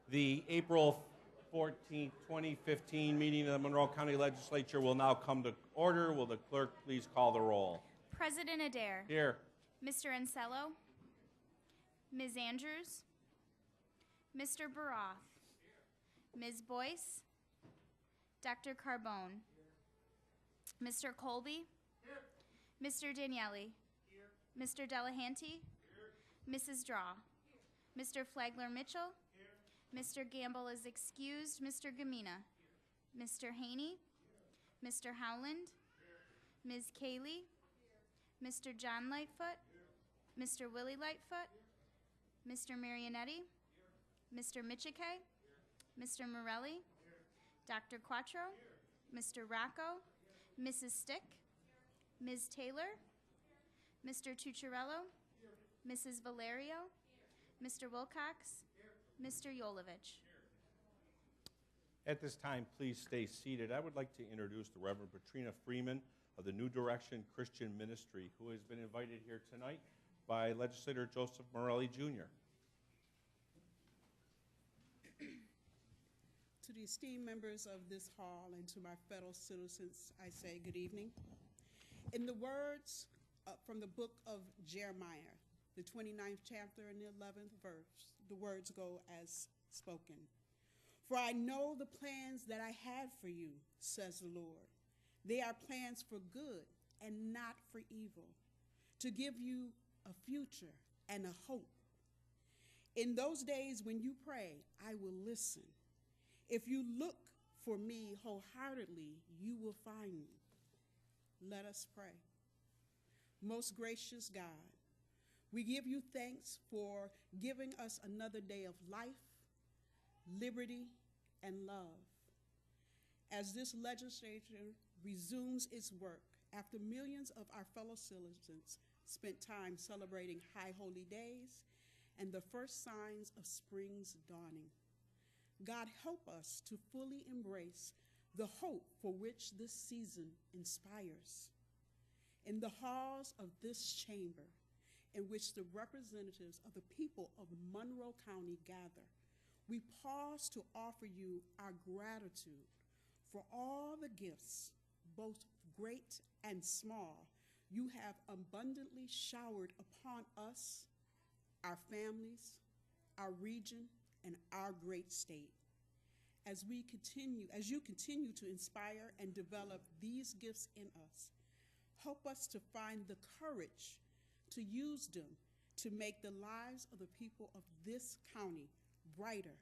The April 14th, 2015 meeting of the Monroe County Legislature will now come to order. Will the clerk please call the roll? President Adair. Here. Mr. Ansello. Ms. Andrews. Mr. Baroth. Ms. Boyce. Dr. Carbone. Mr. Colby. Mr. Daniele. Mr. Delahanty. Mrs. Draw. Mr. Flagler Mitchell. Mr. Gamble is excused. Mr. Gamina. Mr. Haney. Mr. Howland. Ms. Kaylee. Mr. John Lightfoot. Mr. Willie Lightfoot. Mr. Marionetti. Mr. Michike. Mr. Morelli. Dr. Quattro. Mr. Rocco. Mrs. Stick. Ms. Taylor. Mr. Tucciarello. Mrs. Valerio. Mr. Wilcox. Mr. Yolovich. At this time, please stay seated. I would like to introduce the Reverend Patrina Freeman of the New Direction Christian Ministry, who has been invited here tonight by Legislator Joseph Morelli, Jr. To the esteemed members of this hall and to my fellow citizens, I say good evening. In the words from the book of Jeremiah, the 29th chapter and the 11th verse, the words go as spoken. For I know the plans that I have for you, says the Lord. They are plans for good and not for evil, to give you a future and a hope. In those days when you pray, I will listen. If you look for me wholeheartedly, you will find me. Let us pray. Most gracious God, we give you thanks for giving us another day of life, liberty, and love. As this legislature resumes its work, after millions of our fellow citizens spent time celebrating high holy days and the first signs of spring's dawning, God, help us to fully embrace the hope for which this season inspires. In the halls of this chamber, in which the representatives of the people of Monroe County gather, we pause to offer you our gratitude for all the gifts, both great and small, you have abundantly showered upon us, our families, our region, and our great state. As you continue to inspire and develop these gifts in us, help us to find the courage to use them to make the lives of the people of this county brighter,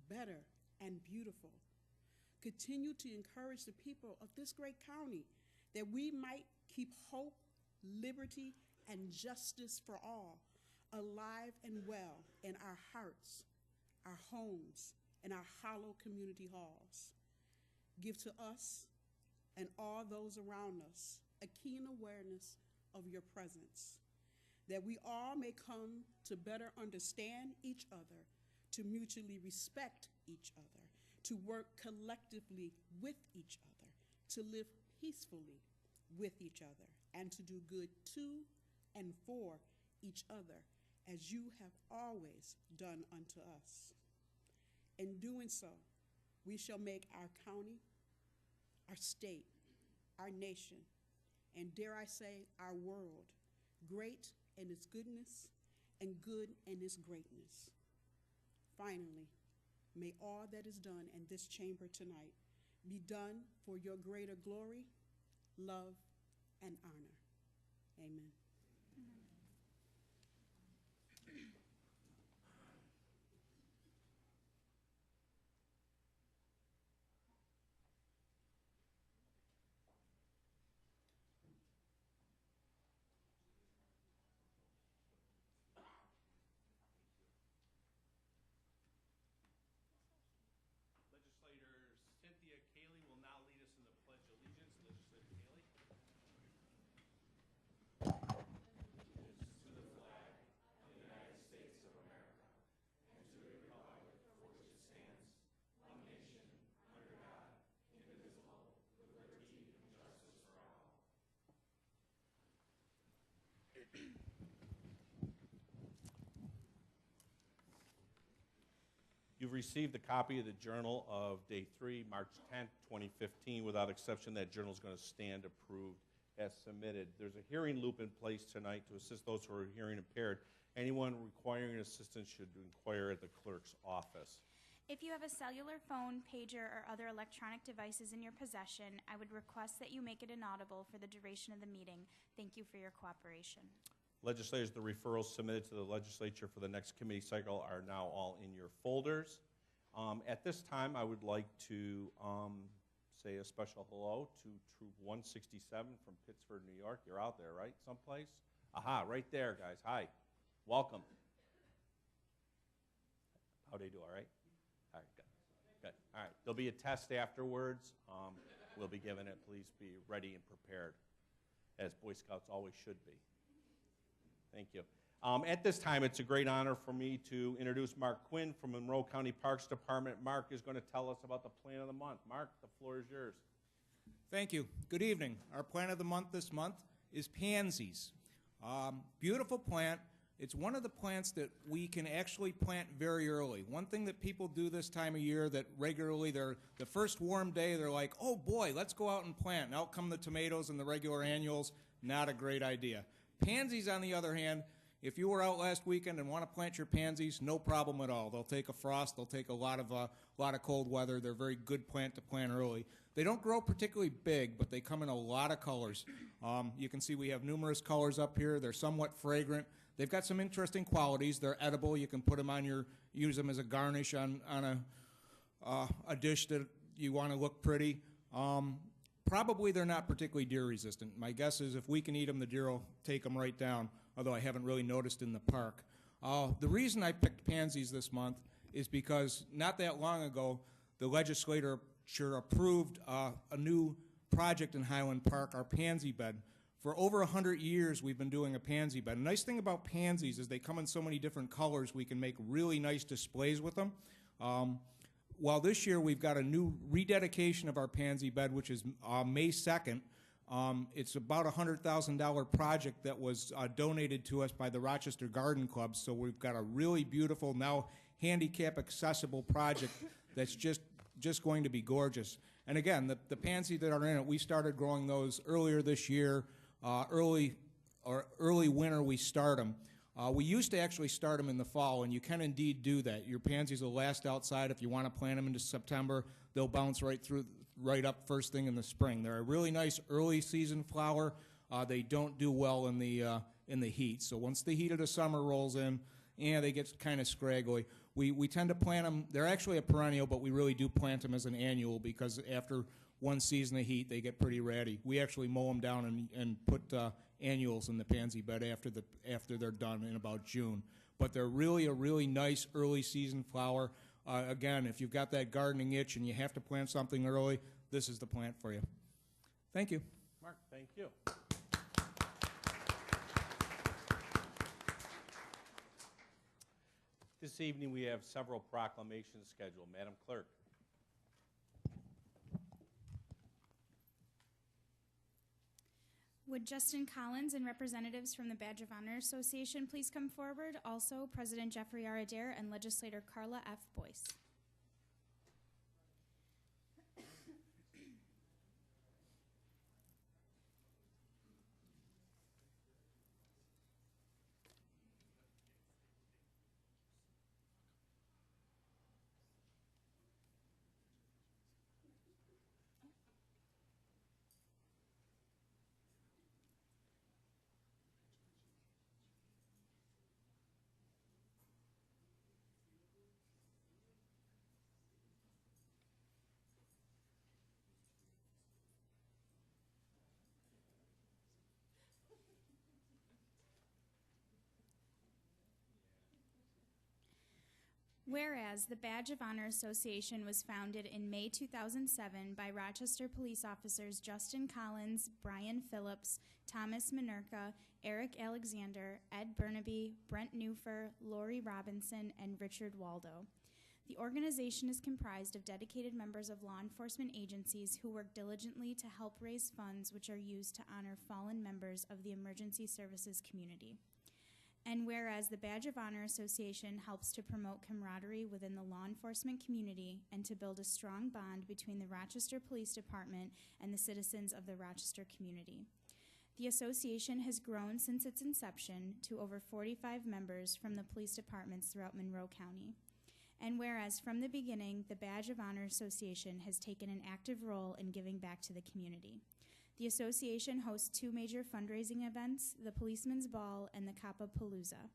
better, and beautiful. Continue to encourage the people of this great county that we might keep hope, liberty, and justice for all alive and well in our hearts, our homes, and our hollow community halls. Give to us and all those around us a keen awareness of your presence, that we all may come to better understand each other, to mutually respect each other, to work collectively with each other, to live peacefully with each other, and to do good to and for each other, as you have always done unto us. In doing so, we shall make our county, our state, our nation, and dare I say, our world, great in its goodness and good in its greatness. Finally, may all that is done in this chamber tonight be done for your greater glory, love, and honor. Amen. Will now lead us in the Pledge of Allegiance. Legislator Haley. You've received a copy of the Journal of Day 3, March 10th, 2015. Without exception, that journal is going to stand approved as submitted. There's a hearing loop in place tonight to assist those who are hearing impaired. Anyone requiring assistance should inquire at the clerk's office. If you have a cellular phone, pager, or other electronic devices in your possession, I would request that you make it inaudible for the duration of the meeting. Thank you for your cooperation. Legislators, the referrals submitted to the legislature for the next committee cycle are now all in your folders. At this time, I would like to say a special hello to Troop 167 from Pittsford, New York. You're out there, right? Someplace? Aha, right there, guys. Hi. Welcome. How'd they do, all right? All right, good. Good. All right, there'll be a test afterwards. We'll be giving it. Please be ready and prepared, as Boy Scouts always should be. Thank you. At this time, it's a great honor for me to introduce Mark Quinn from Monroe County Parks Department. Mark is going to tell us about the plan of the month. Mark, the floor is yours. Thank you. Good evening. Our plant of the month this month is pansies. Beautiful plant. It's one of the plants that we can actually plant very early. One thing that people do this time of year that regularly, the first warm day, they're like, oh boy, let's go out and plant. And out come the tomatoes and the regular annuals. Not a great idea. Pansies, on the other hand, if you were out last weekend and want to plant your pansies, no problem at all. They'll take a frost. They'll take a lot of cold weather. They're a very good plant to plant early. They don't grow particularly big, but they come in a lot of colors. You can see we have numerous colors up here. They're somewhat fragrant. They've got some interesting qualities. They're edible. You can put them on use them as a garnish on a dish that you want to look pretty. Probably they're not particularly deer resistant. My guess is if we can eat them, the deer will take them right down, although I haven't really noticed in the park. The reason I picked pansies this month is because not that long ago, the legislature approved a new project in Highland Park, our pansy bed. For over 100 years, we've been doing a pansy bed. The nice thing about pansies is they come in so many different colors, we can make really nice displays with them. While this year we've got a new rededication of our pansy bed, which is May 2nd. It's about a $100,000 project that was donated to us by the Rochester Garden Club, so we've got a really beautiful, now handicap accessible project that's just going to be gorgeous. And again, the pansies that are in it, we started growing those earlier this year. Early winter we start them. We used to actually start them in the fall, and you can indeed do that. Your pansies will last outside. If you want to plant them into September, they'll bounce right up first thing in the spring. They're a really nice early season flower. They don't do well in the heat. So once the heat of the summer rolls in, they get kind of scraggly. We tend to plant them. They're actually a perennial, but we really do plant them as an annual because after one season of heat, they get pretty ratty. We actually mow them down and put annuals in the pansy bed after they're done in about June. But they're really a really nice early season flower. Again, if you've got that gardening itch and you have to plant something early, this is the plant for you. Thank you. Mark, thank you. This evening we have several proclamations scheduled. Madam Clerk. Would Justin Collins and representatives from the Badge of Honor Association please come forward? Also, President Jeffrey R. Adair and Legislator Carla F. Boyce. Whereas the Badge of Honor Association was founded in May 2007 by Rochester police officers Justin Collins, Brian Phillips, Thomas Minerka, Eric Alexander, Ed Burnaby, Brent Newfer, Lori Robinson, and Richard Waldo. The organization is comprised of dedicated members of law enforcement agencies who work diligently to help raise funds which are used to honor fallen members of the emergency services community. And whereas the Badge of Honor Association helps to promote camaraderie within the law enforcement community and to build a strong bond between the Rochester Police Department and the citizens of the Rochester community. The association has grown since its inception to over 45 members from the police departments throughout Monroe County. And whereas from the beginning, the Badge of Honor Association has taken an active role in giving back to the community. The association hosts 2 major fundraising events, the Policeman's Ball and the Kappa-Palooza,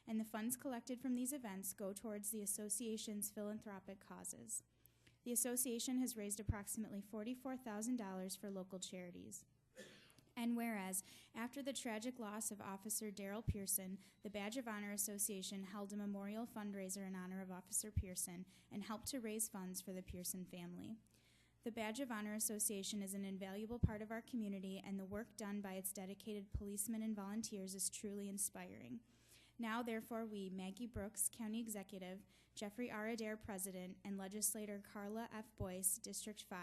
and the funds collected from these events go towards the association's philanthropic causes. The association has raised approximately $44,000 for local charities. And whereas, after the tragic loss of Officer Darrell Pearson, the Badge of Honor Association held a memorial fundraiser in honor of Officer Pearson and helped to raise funds for the Pearson family. The Badge of Honor Association is an invaluable part of our community, and the work done by its dedicated policemen and volunteers is truly inspiring. Now, therefore, we, Maggie Brooks, County Executive, Jeffrey R. Adair, President, and Legislator Carla F. Boyce, District 5,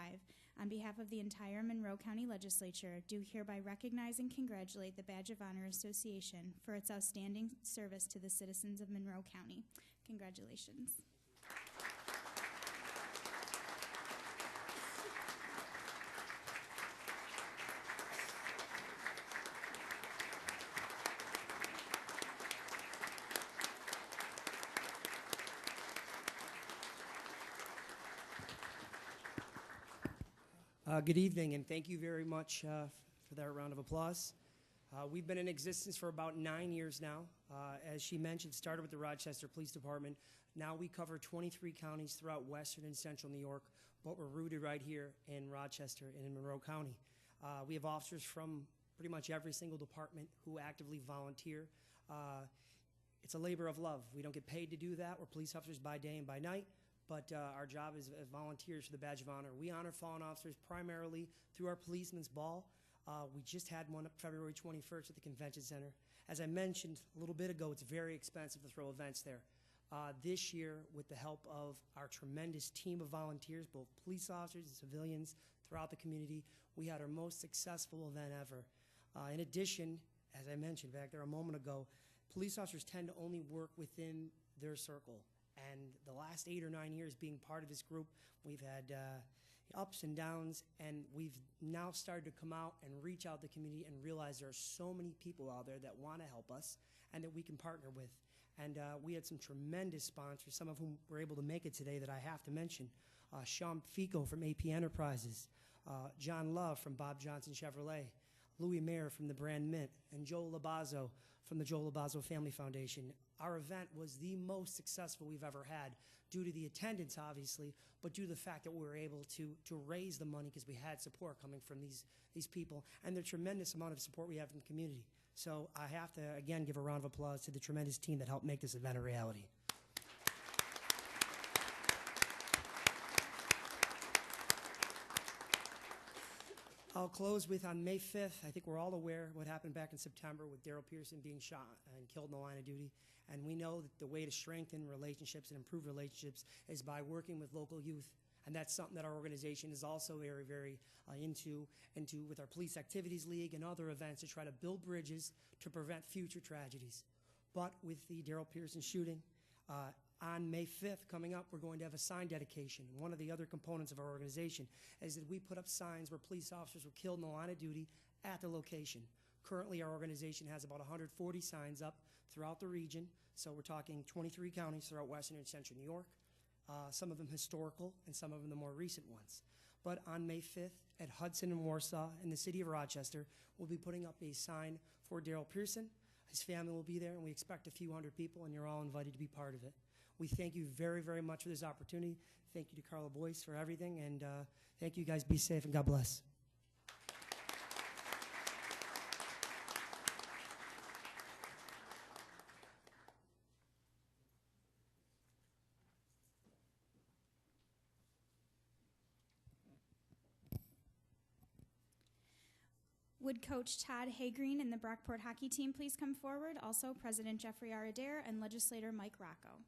on behalf of the entire Monroe County Legislature, do hereby recognize and congratulate the Badge of Honor Association for its outstanding service to the citizens of Monroe County. Congratulations. Good evening, and thank you very much for that round of applause. We've been in existence for about 9 years now. As she mentioned, started with the Rochester Police Department. Now we cover 23 counties throughout western and central New York, but we're rooted right here in Rochester and in Monroe County. We have officers from pretty much every single department who actively volunteer. It's a labor of love. We don't get paid to do that. We're police officers by day and by night. But our job is as volunteers for the Badge of Honor. We honor fallen officers primarily through our Policeman's Ball. We just had one up February 21st at the Convention Center. As I mentioned a little bit ago, it's very expensive to throw events there. This year, with the help of our tremendous team of volunteers, both police officers and civilians throughout the community, we had our most successful event ever. In addition, as I mentioned back there a moment ago, police officers tend to only work within their circle. And the last 8 or 9 years being part of this group, we've had ups and downs, and we've now started to come out and reach out to the community and realize there are so many people out there that want to help us and that we can partner with. And we had some tremendous sponsors, some of whom were able to make it today that I have to mention. Sean Fico from AP Enterprises, John Love from Bob Johnson Chevrolet, Louis Mayer from the Brand Mint, and Joe Labazzo from the Joe Labazzo Family Foundation. Our event was the most successful we've ever had due to the attendance, obviously, but due to the fact that we were able to raise the money because we had support coming from these people and the tremendous amount of support we have from the community. So I have to, again, give a round of applause to the tremendous team that helped make this event a reality. I'll close with on May 5th, I think we're all aware what happened back in September with Darrell Pearson being shot and killed in the line of duty. And we know that the way to strengthen relationships and improve relationships is by working with local youth. And that's something that our organization is also very, very into with our Police Activities League and other events to try to build bridges to prevent future tragedies. But with the Darrell Pearson shooting, on May 5th coming up, we're going to have a sign dedication. One of the other components of our organization is that we put up signs where police officers were killed in the line of duty at the location. Currently, our organization has about 140 signs up throughout the region. So we're talking 23 counties throughout western and central New York, some of them historical and some of them the more recent ones. But on May 5th at Hudson and Warsaw in the city of Rochester, we'll be putting up a sign for Darrell Pearson. His family will be there, and we expect a few hundred people, and you're all invited to be part of it. We thank you very, very much for this opportunity. Thank you to Carla Boyce for everything, and thank you guys. Be safe, and God bless. Would Coach Todd Haygreen and the Brockport hockey team please come forward? Also, President Jeffrey R. Adair and Legislator Mike Rocco.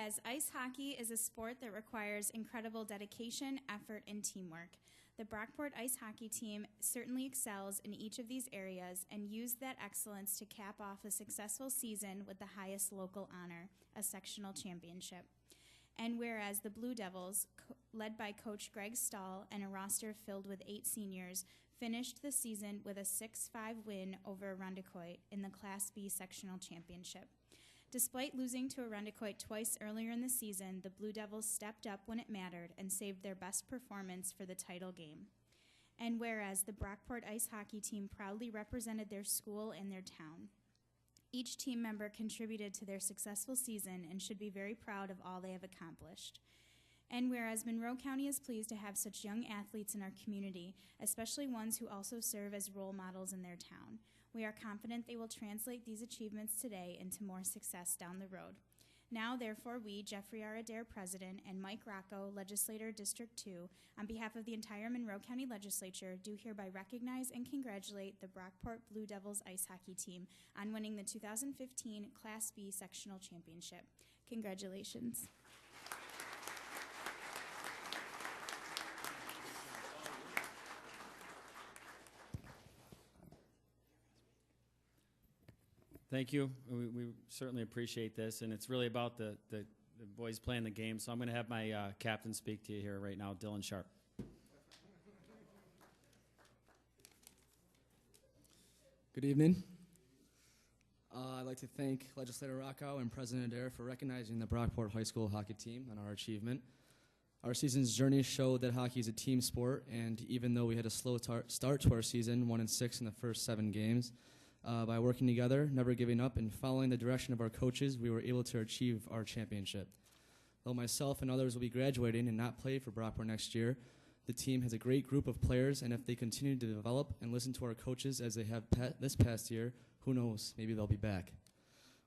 whereas ice hockey is a sport that requires incredible dedication, effort, and teamwork. The Brockport ice hockey team certainly excels in each of these areas and used that excellence to cap off a successful season with the highest local honor, a sectional championship. And whereas the Blue Devils, led by Coach Greg Stahl and a roster filled with 8 seniors, finished the season with a 6-5 win over Irondequoit in the Class B sectional championship. Despite losing to Irondequoit twice earlier in the season, the Blue Devils stepped up when it mattered and saved their best performance for the title game. And whereas the Brockport ice hockey team proudly represented their school and their town. Each team member contributed to their successful season and should be very proud of all they have accomplished. And whereas Monroe County is pleased to have such young athletes in our community, especially ones who also serve as role models in their town, we are confident they will translate these achievements today into more success down the road. Now, therefore, we, Jeffrey R. Adair, President, and Mike Rocco, Legislator, District 2, on behalf of the entire Monroe County Legislature, do hereby recognize and congratulate the Brockport Blue Devils ice hockey team on winning the 2015 Class B Sectional Championship. Congratulations. Thank you. We certainly appreciate this, and it's really about the boys playing the game. So I'm going to have my captain speak to you here right now, Dylan Sharp. Good evening. I'd like to thank Legislator Rocco and President Adair for recognizing the Brockport High School hockey team on our achievement. Our season's journey showed that hockey is a team sport, and even though we had a slow start to our season, 1-6 in the first 7 games, by working together, never giving up, and following the direction of our coaches, we were able to achieve our championship. Though myself and others will be graduating and not play for Brockport next year, the team has a great group of players, and if they continue to develop and listen to our coaches as they have this past year, who knows, maybe they'll be back.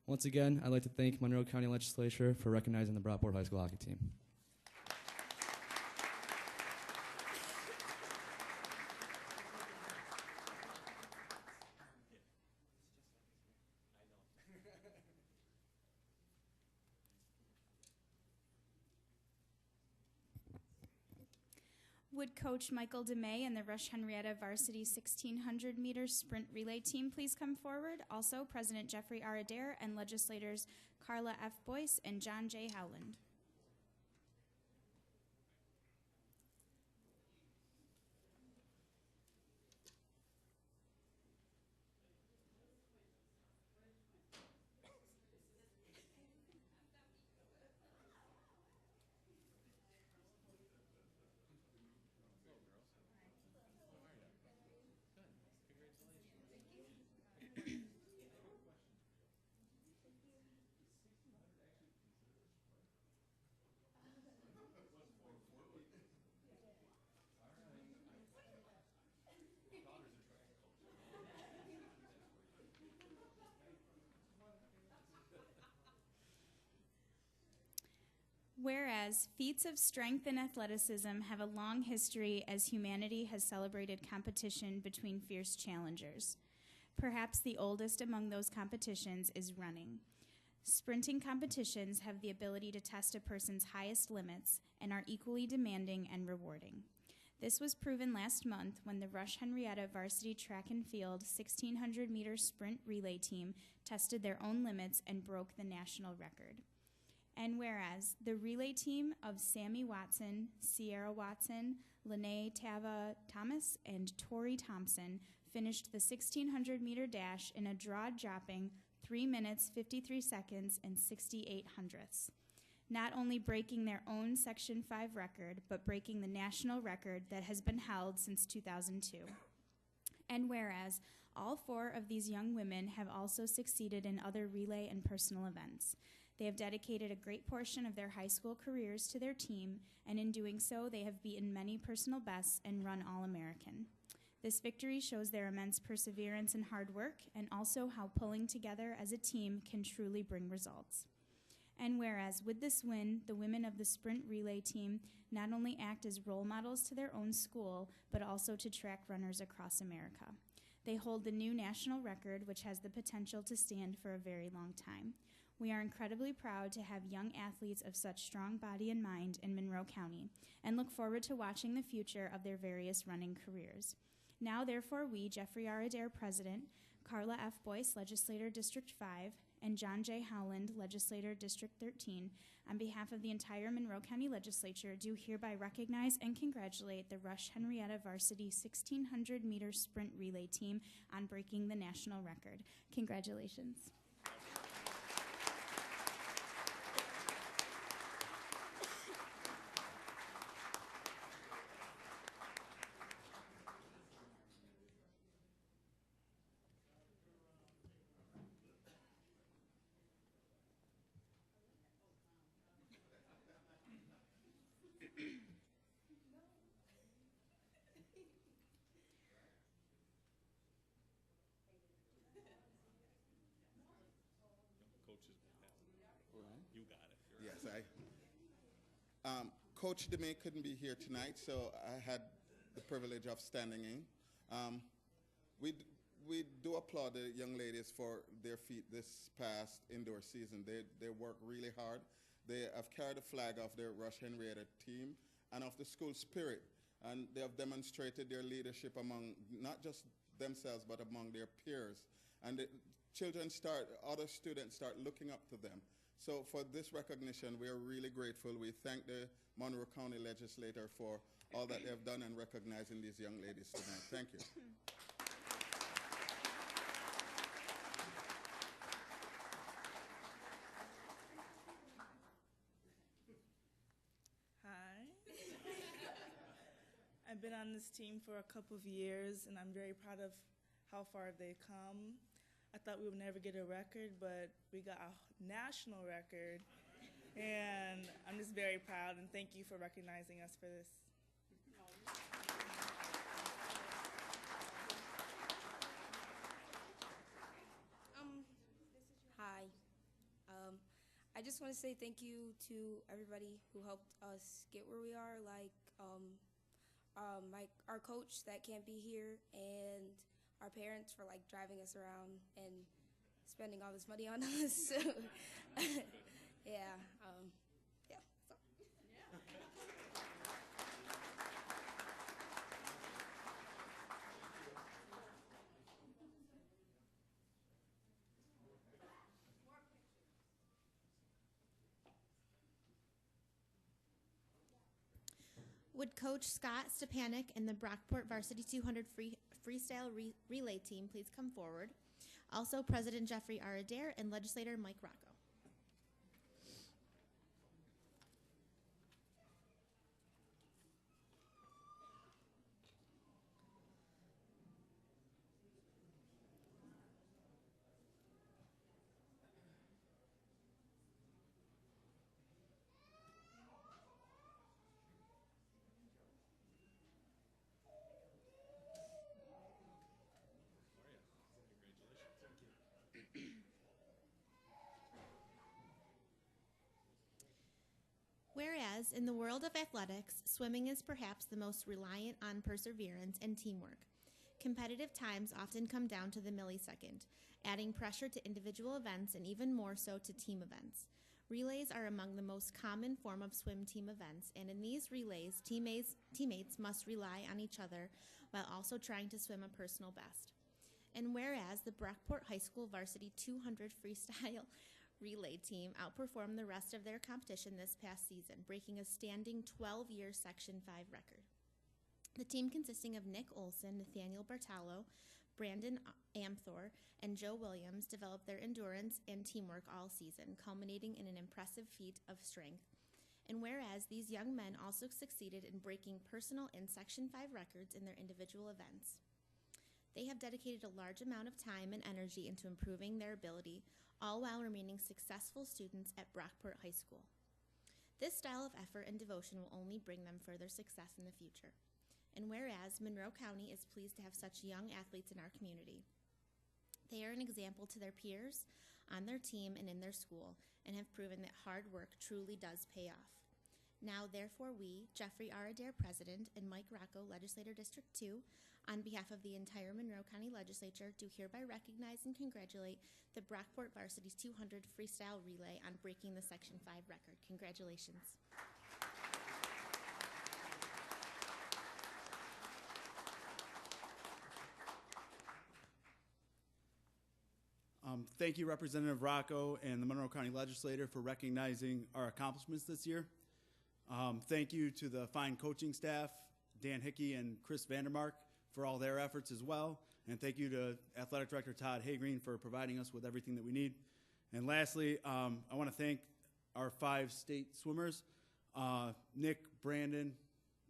Once again, I'd like to thank Monroe County Legislature for recognizing the Brockport High School hockey team. Would Coach Michael DeMay and the Rush Henrietta Varsity 1600-meter sprint relay team please come forward? Also, President Jeffrey R. Adair and legislators Carla F. Boyce and John J. Howland. Whereas feats of strength and athleticism have a long history as humanity has celebrated competition between fierce challengers. Perhaps the oldest among those competitions is running. Sprinting competitions have the ability to test a person's highest limits and are equally demanding and rewarding. This was proven last month when the Rush Henrietta Varsity Track and Field 1600-meter sprint relay team tested their own limits and broke the national record. And whereas the relay team of Sammy Watson, Sierra Watson, Lene Tava Thomas, and Tori Thompson finished the 1600-meter dash in a jaw-dropping 3 minutes, 53 seconds, and 68 hundredths, not only breaking their own Section 5 record, but breaking the national record that has been held since 2002. And whereas all 4 of these young women have also succeeded in other relay and personal events. They have dedicated a great portion of their high school careers to their team, and in doing so, they have beaten many personal bests and run All-American. This victory shows their immense perseverance and hard work, and also how pulling together as a team can truly bring results. And whereas with this win, the women of the sprint relay team not only act as role models to their own school, but also to track runners across America. They hold the new national record, which has the potential to stand for a very long time. We are incredibly proud to have young athletes of such strong body and mind in Monroe County and look forward to watching the future of their various running careers. Now, therefore, we, Jeffrey R. Adair, President, Carla F. Boyce, Legislator District 5, and John J. Howland, Legislator District 13, on behalf of the entire Monroe County Legislature, do hereby recognize and congratulate the Rush Henrietta Varsity 1600-meter sprint relay team on breaking the national record. Congratulations. You got it. Yes, Coach DeMay couldn't be here tonight, so I had the privilege of standing in. We do applaud the young ladies for their feat this past indoor season. They work really hard. They have carried the flag of their Rush Henrietta team and of the school spirit, and they have demonstrated their leadership among not just themselves but among their peers. And the other students start looking up to them. So for this recognition, we are really grateful. We thank the Monroe County Legislature for all that they have done in recognizing these young ladies tonight. Thank you. Hi. I've been on this team for a couple of years, and I'm very proud of how far they've come. I thought we would never get a record, but we got a national record, and I'm just very proud, and thank you for recognizing us for this. Hi. I just want to say thank you to everybody who helped us get where we are, like our coach that can't be here, and our parents for like driving us around and spending all this money on us. So, yeah, yeah. So. Would Coach Scott Stepanek and the Brockport Varsity 200 Freestyle Relay team please come forward? Also, President Jeffrey R. Adair and Legislator Mike Rocco. Whereas, in the world of athletics, swimming is perhaps the most reliant on perseverance and teamwork. Competitive times often come down to the millisecond, adding pressure to individual events and even more so to team events. Relays are among the most common form of swim team events, and in these relays, teammates must rely on each other while also trying to swim a personal best. And whereas the Brockport High School Varsity 200 Freestyle Relay team outperformed the rest of their competition this past season, breaking a standing 12-year Section 5 record. The team, consisting of Nick Olson, Nathaniel Bartalo, Brandon Amthor, and Joe Williams, developed their endurance and teamwork all season, culminating in an impressive feat of strength. And whereas these young men also succeeded in breaking personal and Section 5 records in their individual events. They have dedicated a large amount of time and energy into improving their ability, all while remaining successful students at Brockport High School. This style of effort and devotion will only bring them further success in the future. And whereas Monroe County is pleased to have such young athletes in our community, they are an example to their peers, on their team, and in their school, and have proven that hard work truly does pay off. Now, therefore, we, Jeffrey R. Adair, President, and Mike Rocco, Legislator District 2, on behalf of the entire Monroe County Legislature, do hereby recognize and congratulate the Brockport Varsity's 200 freestyle relay on breaking the Section 5 record. Congratulations. Thank you, Representative Rocco and the Monroe County Legislature, for recognizing our accomplishments this year. Thank you to the fine coaching staff, Dan Hickey and Chris Vandermark, for all their efforts as well. And thank you to Athletic Director Todd Haygreen for providing us with everything that we need. And lastly, I want to thank our 5 state swimmers, Nick, Brandon,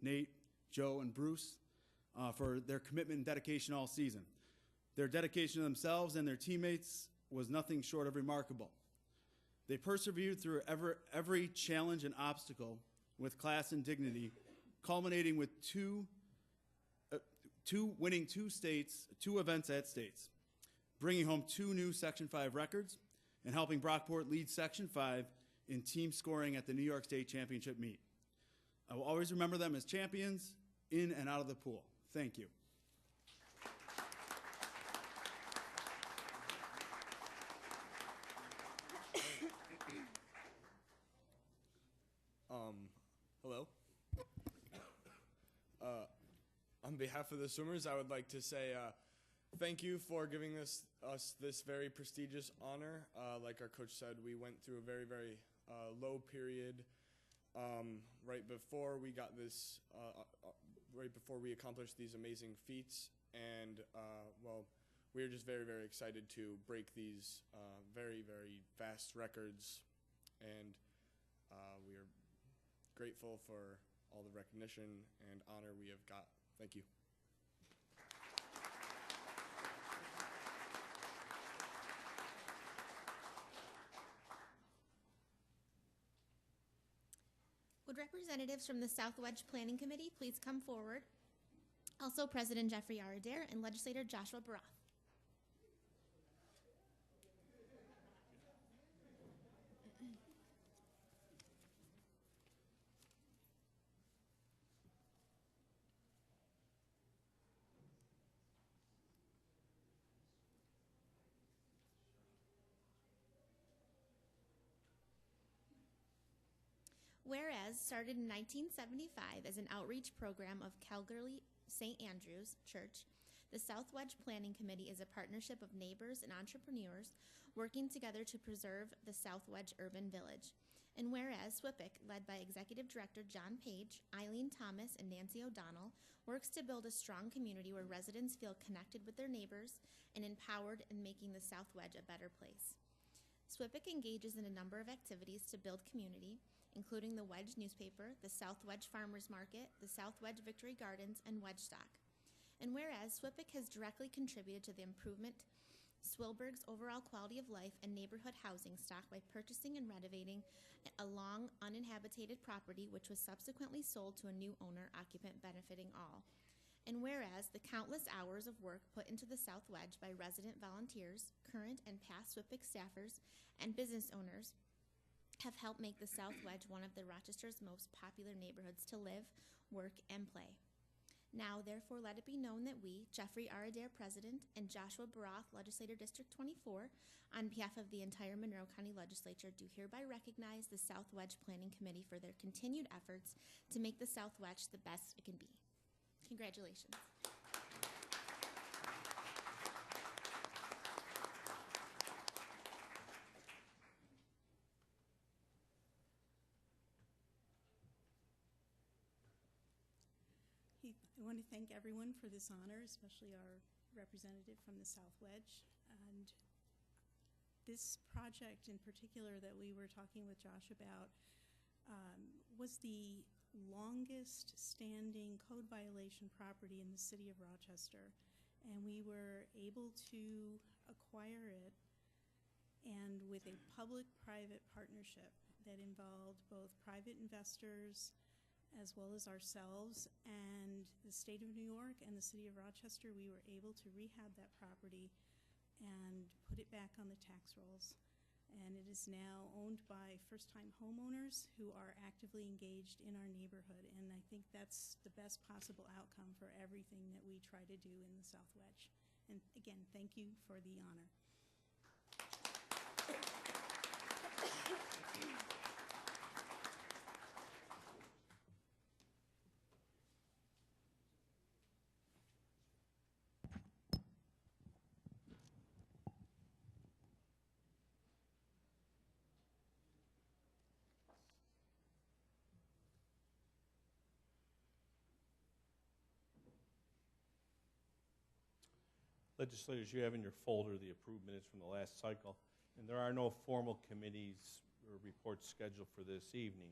Nate, Joe, and Bruce, for their commitment and dedication all season. Their dedication to themselves and their teammates was nothing short of remarkable. They persevered through every challenge and obstacle with class and dignity, culminating with winning 2 events at states, bringing home 2 new Section 5 records, and helping Brockport lead Section 5 in team scoring at the New York State Championship meet. I will always remember them as champions in and out of the pool. Thank you. Hello. On behalf of the swimmers, I would like to say thank you for giving us this very prestigious honor. Like our coach said, we went through a very, very low period right before we got this, right before we accomplished these amazing feats. And, well, we are just very, very excited to break these very, very fast records. And we are grateful for all the recognition and honor we have got. Thank you. Would representatives from the South Wedge Planning Committee please come forward? Also, President Jeffrey R. Adair and Legislator Joshua Baroth. Whereas, started in 1975 as an outreach program of Calgary St. Andrew's Church, the South Wedge Planning Committee is a partnership of neighbors and entrepreneurs working together to preserve the South Wedge urban village. And whereas SWPIC, led by Executive Director John Page, Eileen Thomas, and Nancy O'Donnell, works to build a strong community where residents feel connected with their neighbors and empowered in making the South Wedge a better place. SWPIC engages in a number of activities to build community, including the Wedge newspaper, the South Wedge Farmers Market, the South Wedge Victory Gardens, and Wedge Stock. And whereas SWPIC has directly contributed to the improvement Swilberg's overall quality of life and neighborhood housing stock by purchasing and renovating a long uninhabited property which was subsequently sold to a new owner occupant benefiting all. And whereas the countless hours of work put into the South Wedge by resident volunteers, current and past SWPIC staffers, and business owners have helped make the South Wedge one of the Rochester's most popular neighborhoods to live, work, and play. Now, therefore, let it be known that we, Jeffrey R. Adair, President, and Joshua Baroth, Legislator District 24, on behalf of the entire Monroe County Legislature, do hereby recognize the South Wedge Planning Committee for their continued efforts to make the South Wedge the best it can be. Congratulations. I want to thank everyone for this honor, especially our representative from the South Wedge. And this project in particular that we were talking with Josh about was the longest standing code violation property in the city of Rochester. And we were able to acquire it, and with a public-private partnership that involved both private investors as well as ourselves and the state of New York and the city of Rochester. We were able to rehab that property and put it back on the tax rolls. and it is now owned by first-time homeowners who are actively engaged in our neighborhood, and I think that's the best possible outcome for everything that we try to do in the South Wedge. And again, thank you for the honor. Legislators, you have in your folder the approved minutes from the last cycle, and there are no formal committees or reports scheduled for this evening.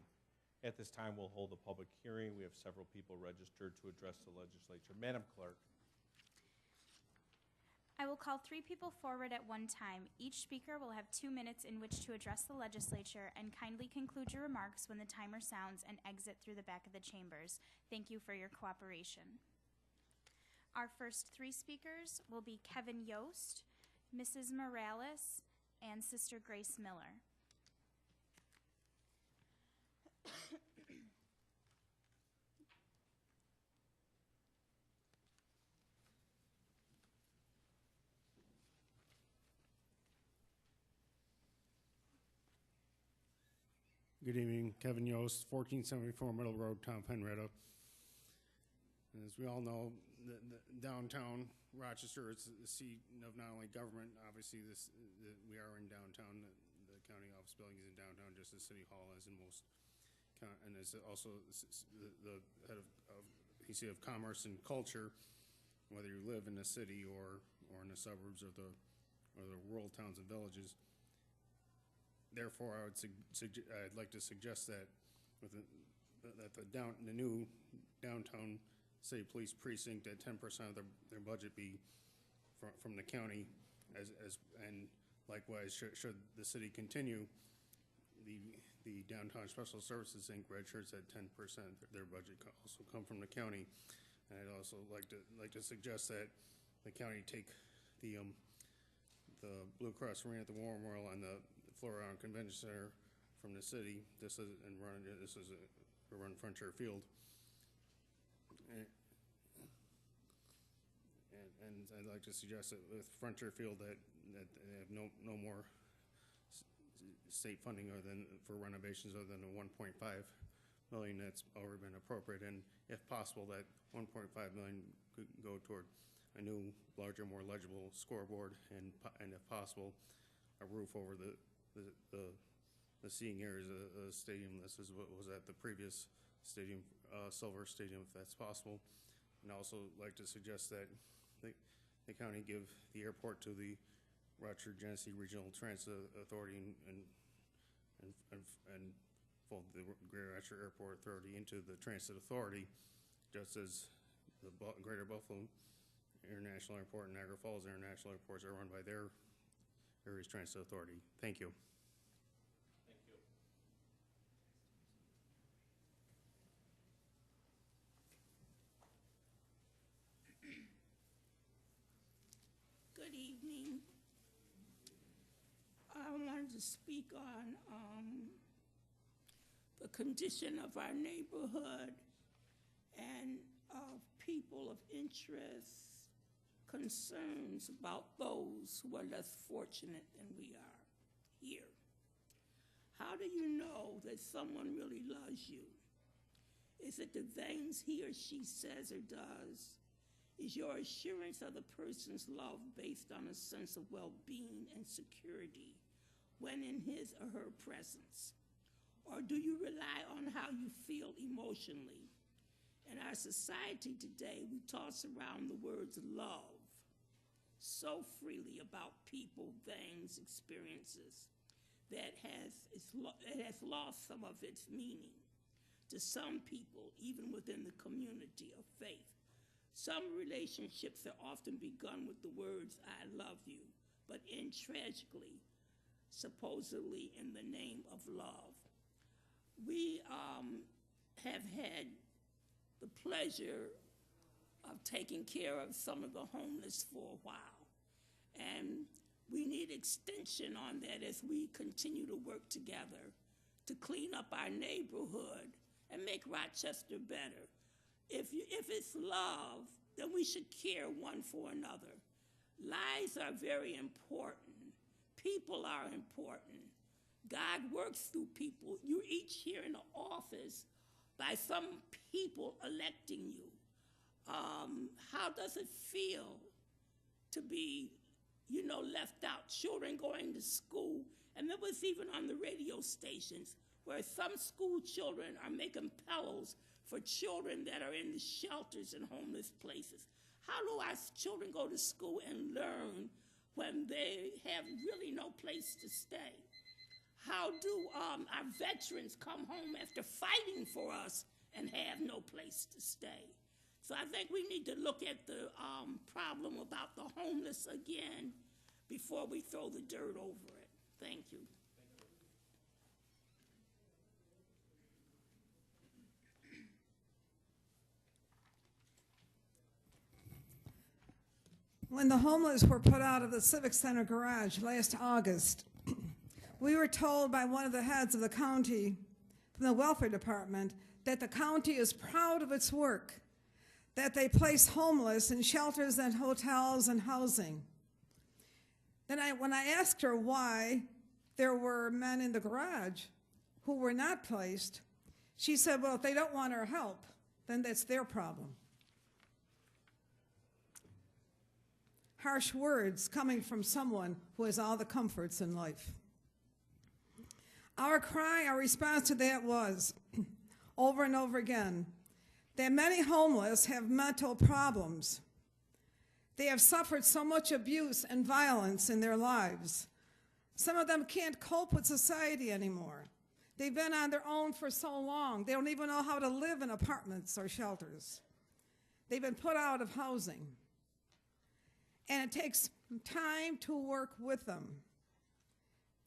At this time, we'll hold a public hearing. We have several people registered to address the legislature. Madam Clerk. I will call 3 people forward at one time. Each speaker will have 2 minutes in which to address the legislature, and kindly conclude your remarks when the timer sounds and exit through the back of the chambers. Thank you for your cooperation. Our first 3 speakers will be Kevin Yost, Mrs. Morales, and Sister Grace Miller. Good evening, Kevin Yost, 1474 Middle Road, Tom Henrietta. As we all know, the downtown Rochester is the seat of not only government, obviously we are in downtown, the county office building is in downtown, just as City Hall is in most, and is also the head of PC of Commerce and Culture, whether you live in the city or in the suburbs or the rural towns and villages. Therefore, I'd like to suggest that the new downtown city police precinct, at 10% of their budget be from the county, and likewise should the city continue, the downtown special services Inc. red shirts at 10% their budget also come from the county. And I'd also like to suggest that the county take the Blue Cross Arena at the War Memorial and the Florida Convention Center from the city. Run Frontier Field. And I'd like to suggest that with Frontier Field that they have no more state funding other than for renovations other than the $1.5 million that's already been appropriated, and if possible that $1.5 million could go toward a new, larger, more legible scoreboard, and if possible, a roof over the seating areas of the stadium. This is what was at the previous stadium, Silver Stadium, if that's possible. And also like to suggest that the county give the airport to the Rochester Genesee Regional Transit Authority and fold the Greater Rochester Airport Authority into the Transit Authority, just as the Greater Buffalo International Airport and Niagara Falls International Airports are run by their area's Transit Authority. Thank you. Thank you. Good evening. I wanted to speak on the condition of our neighborhood and of people of interest, concerns about those who are less fortunate than we are here. How do you know that someone really loves you? Is it the things he or she says or does? Is your assurance of the person's love based on a sense of well-being and security when in his or her presence? Or do you rely on how you feel emotionally? In our society today, we toss around the words love so freely about people, things, experiences that it has lost some of its meaning. To some people, even within the community of faith, some relationships are often begun with the words, I love you, but end tragically, supposedly in the name of love. We have had the pleasure of taking care of some of the homeless for a while. And we need extension on that as we continue to work together to clean up our neighborhood and make Rochester better. If it's love, then we should care one for another. Lives are very important. People are important. God works through people. You're each here in the office by some people electing you. How does it feel to be, left out? Children going to school, and it was even on the radio stations where some school children are making pillows for children that are in the shelters and homeless places. How do our children go to school and learn when they have really no place to stay? How do our veterans come home after fighting for us and have no place to stay? So I think we need to look at the problem about the homeless again before we throw the dirt over it. Thank you. When the homeless were put out of the Civic Center garage last August, we were told by one of the heads of the county, from the welfare department, that the county is proud of its work, that they place homeless in shelters and hotels and housing. Then when I asked her why there were men in the garage who were not placed, she said, well, if they don't want our help, then that's their problem. Harsh words coming from someone who has all the comforts in life. Our cry, our response to that was, over and over again, that many homeless have mental problems. They have suffered so much abuse and violence in their lives. Some of them can't cope with society anymore. They've been on their own for so long, they don't even know how to live in apartments or shelters. They've been put out of housing. And it takes time to work with them.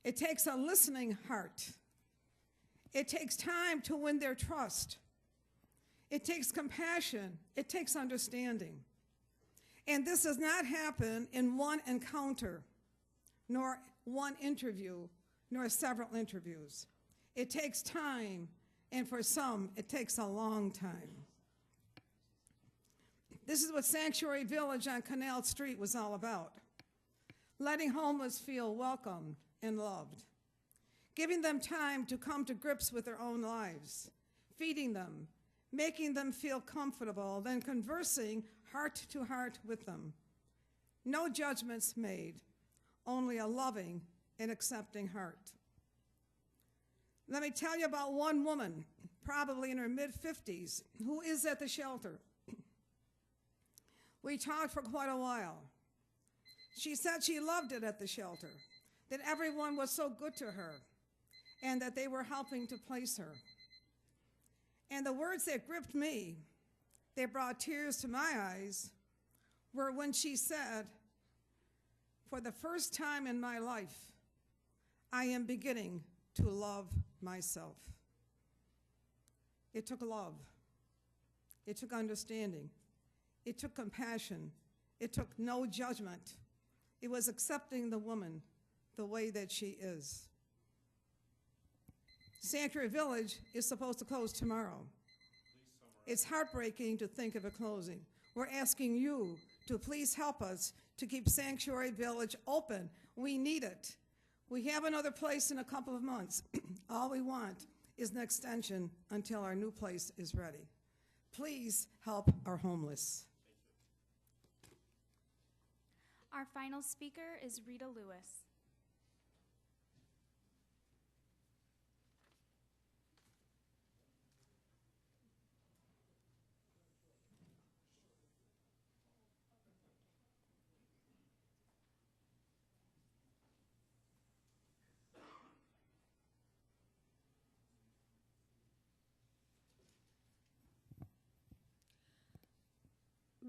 It takes a listening heart. It takes time to win their trust. It takes compassion. It takes understanding. And this does not happen in one encounter, nor one interview, nor several interviews. It takes time, and for some, it takes a long time. This is what Sanctuary Village on Canal Street was all about. Letting homeless feel welcomed and loved. Giving them time to come to grips with their own lives. Feeding them. Making them feel comfortable. Then conversing heart to heart with them. No judgments made. Only a loving and accepting heart. Let me tell you about one woman, probably in her mid-50s, who is at the shelter. We talked for quite a while. She said she loved it at the shelter, that everyone was so good to her, and that they were helping to place her. And the words that gripped me, they brought tears to my eyes, were when she said, for the first time in my life, I am beginning to love myself. It took love. It took understanding. It took compassion. It took no judgment. It was accepting the woman the way that she is. Sanctuary Village is supposed to close tomorrow. It's heartbreaking to think of it closing. We're asking you to please help us to keep Sanctuary Village open. We need it. We have another place in a couple of months. All we want is an extension until our new place is ready. Please help our homeless. Our final speaker is Rita Lewis.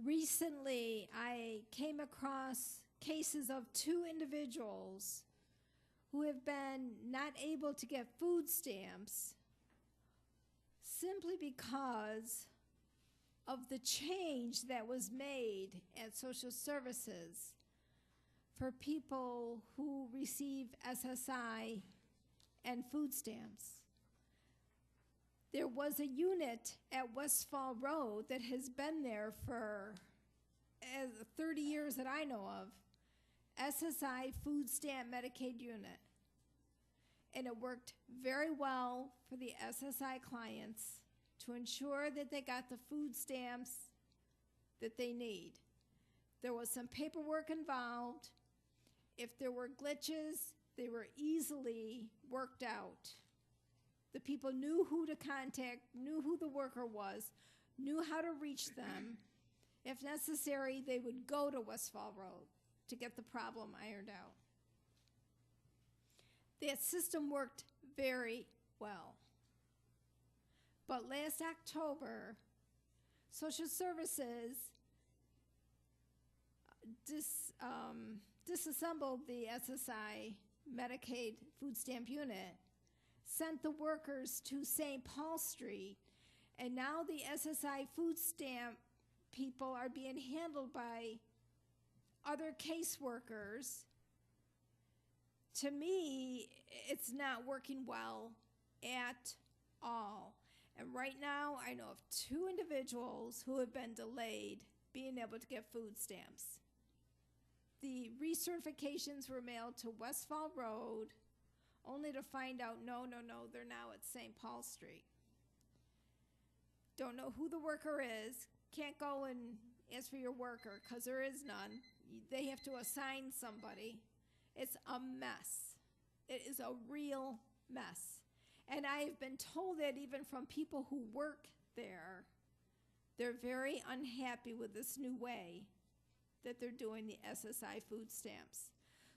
Recently, I came across cases of two individuals who have been not able to get food stamps simply because of the change that was made at social services for people who receive SSI and food stamps. There was a unit at Westfall Road that has been there for 30 years that I know of, SSI food stamp Medicaid unit. And it worked very well for the SSI clients to ensure that they got the food stamps that they need. There was some paperwork involved. If there were glitches, they were easily worked out. The people knew who to contact, knew who the worker was, knew how to reach them. If necessary, they would go to Westfall Road to get the problem ironed out. That system worked very well. But last October, Social Services disassembled the SSI Medicaid food stamp unit, sent the workers to St. Paul Street, and now the SSI food stamp people are being handled by other caseworkers. To me, it's not working well at all. And right now, I know of 2 individuals who have been delayed being able to get food stamps. The recertifications were mailed to Westfall Road, only to find out, no, they're now at St. Paul Street. Don't know who the worker is, can't go and ask for your worker because there is none. They have to assign somebody. It's a mess. It is a real mess. And I have been told that even from people who work there, they're very unhappy with this new way that they're doing the SSI food stamps.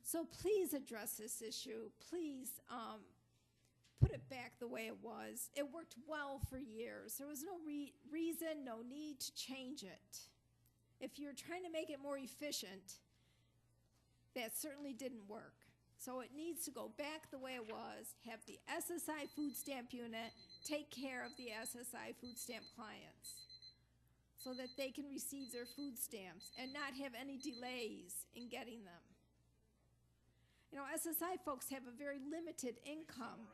So please address this issue. Please put it back the way it was. It worked well for years. There was no reason, no need to change it. If you're trying to make it more efficient, that certainly didn't work. So it needs to go back the way it was, have the SSI food stamp unit take care of the SSI food stamp clients so that they can receive their food stamps and not have any delays in getting them. You know, SSI folks have a very limited income.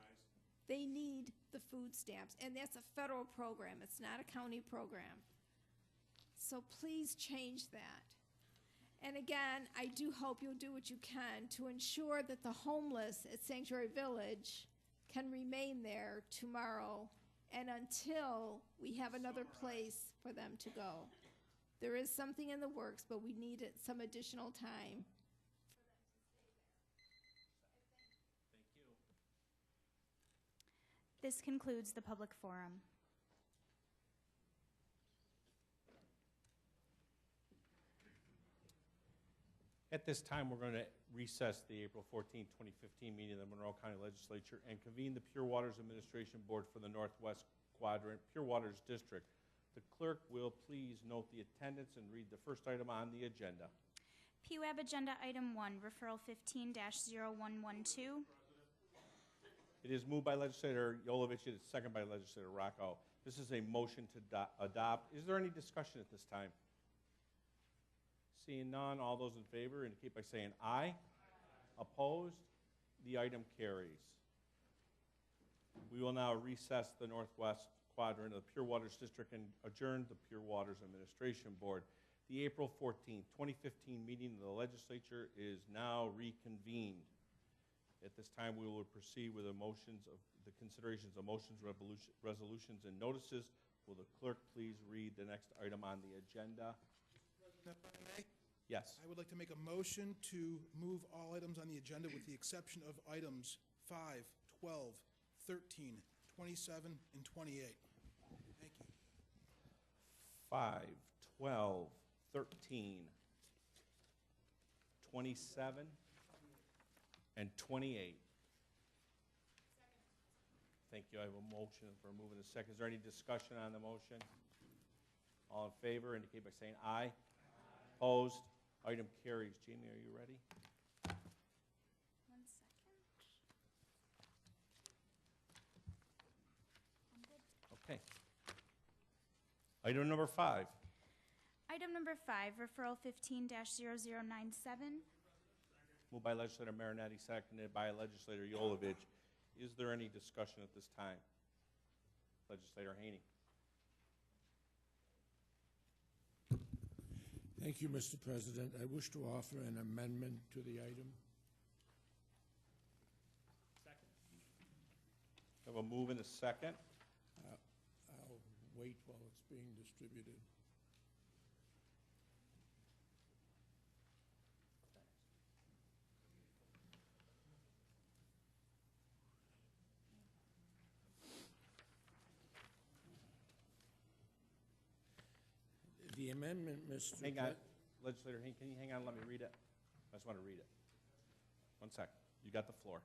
They need the food stamps, and that's a federal program. It's not a county program. So please change that. And again, I do hope you'll do what you can to ensure that the homeless at Sanctuary Village can remain there tomorrow and until we have another place for them to go. There is something in the works, but we need some additional time. This concludes the public forum. At this time, we're going to recess the April 14, 2015 meeting of the Monroe County Legislature and convene the Pure Waters Administration Board for the Northwest Quadrant Pure Waters District. The clerk will please note the attendance and read the first item on the agenda. PWAB Agenda Item 1, Referral 15-0112. It is moved by Legislator Yolovich. It is seconded by Legislator Rocco. This is a motion to adopt. Is there any discussion at this time? Seeing none, all those in favor indicate by saying aye. Opposed? The item carries. We will now recess the Northwest Quadrant of the Pure Waters District and adjourn the Pure Waters Administration Board. The April 14, 2015 meeting of the Legislature is now reconvened. At this time, we will proceed with the considerations of motions, resolutions, and notices. Will the clerk please read the next item on the agenda? If I may, yes. I would like to make a motion to move all items on the agenda with the exception of items 5, 12, 13, 27, and 28. Thank you. 5, 12, 13, 27, and 28. Thank you. I have a motion for moving the second. Is there any discussion on the motion? All in favor indicate by saying aye. Opposed? Item carries. Jamie, are you ready? 1 second. I'm good. Okay. Item number 5. Item number 5, Referral 15-0097. Moved by legislator Marinetti, seconded by legislator Yolovich. Is there any discussion at this time? Legislator Haney. Thank you, Mr. President. I wish to offer an amendment to the item. I have a move and a second. I'll wait while it's being distributed. The amendment, Mr. Hang on, legislator Haney, can you hang on, let me read it? I just want to read it. One sec, you got the floor.